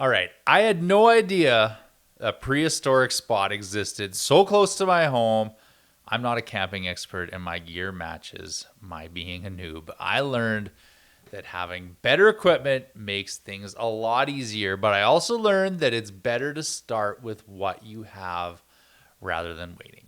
All right. I had no idea a prehistoric spot existed so close to my home. I'm not a camping expert, and my gear matches my being a noob. I learned that having better equipment makes things a lot easier, but I also learned that it's better to start with what you have rather than waiting.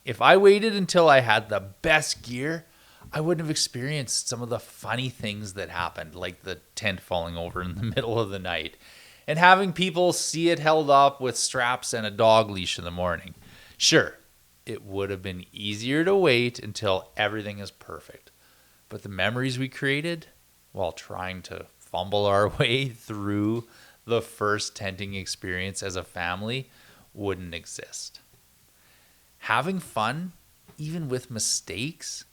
If I waited until I had the best gear, I wouldn't have experienced some of the funny things that happened, like the tent falling over in the middle of the night and having people see it held up with straps and a dog leash in the morning. Sure, it would have been easier to wait until everything is perfect, but the memories we created while trying to fumble our way through the first tenting experience as a family wouldn't exist. Having fun, even with mistakes,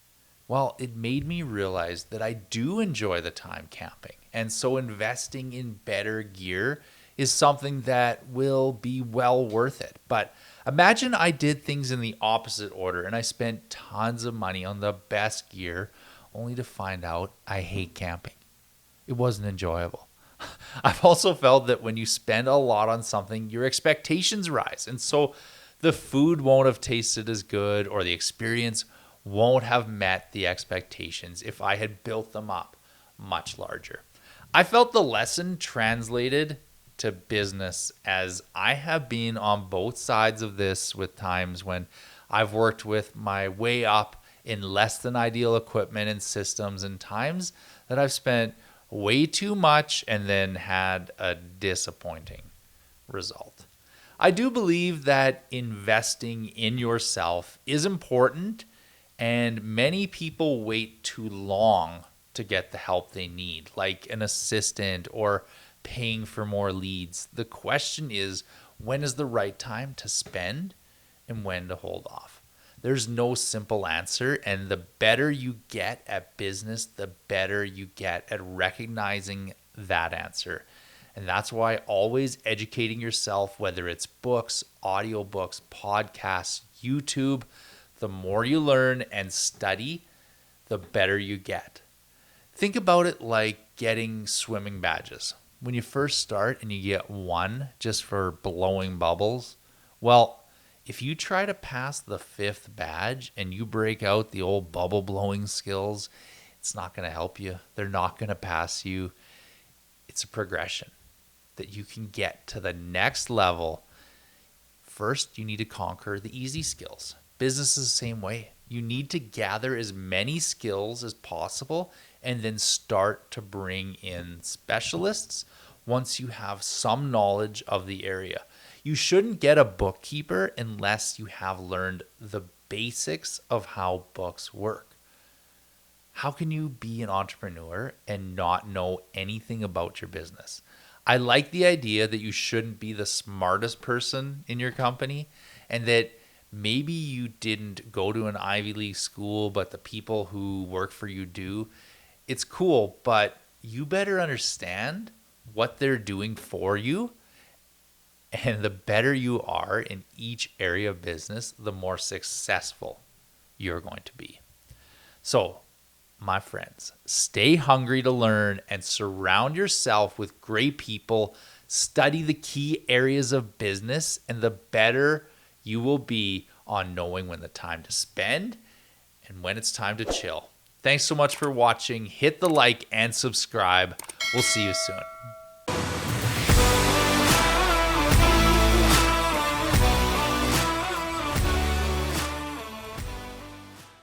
well, it made me realize that I do enjoy the time camping. And so investing in better gear is something that will be well worth it. But imagine I did things in the opposite order and I spent tons of money on the best gear only to find out I hate camping. It wasn't enjoyable. I've also felt that when you spend a lot on something, your expectations rise. And so the food won't have tasted as good, or the experience won't have met the expectations if I had built them up much larger. I felt the lesson translated to business, as I have been on both sides of this with times when I've worked with my way up in less than ideal equipment and systems, and times that I've spent way too much and then had a disappointing result. I do believe that investing in yourself is important, and many people wait too long to get the help they need, like an assistant or paying for more leads. The question is, when is the right time to spend and when to hold off? There's no simple answer, and the better you get at business, the better you get at recognizing that answer. And that's why always educating yourself, whether it's books, audiobooks, podcasts, YouTube, the more you learn and study, the better you get. Think about it like getting swimming badges. When you first start and you get one just for blowing bubbles, well, if you try to pass the 5th badge and you break out the old bubble blowing skills, it's not going to help you. They're not going to pass you. It's a progression that you can get to the next level. First, you need to conquer the easy skills. Business is the same way. You need to gather as many skills as possible and then start to bring in specialists once you have some knowledge of the area. You shouldn't get a bookkeeper unless you have learned the basics of how books work. How can you be an entrepreneur and not know anything about your business? I like the idea that you shouldn't be the smartest person in your company, and that maybe you didn't go to an Ivy League school, but the people who work for you do. It's cool, but you better understand what they're doing for you. And the better you are in each area of business, the more successful you're going to be. So, my friends, stay hungry to learn and surround yourself with great people. Study the key areas of business, and the better you will be on knowing when the time to spend and when it's time to chill. Thanks so much for watching. Hit the like and subscribe. We'll see you soon.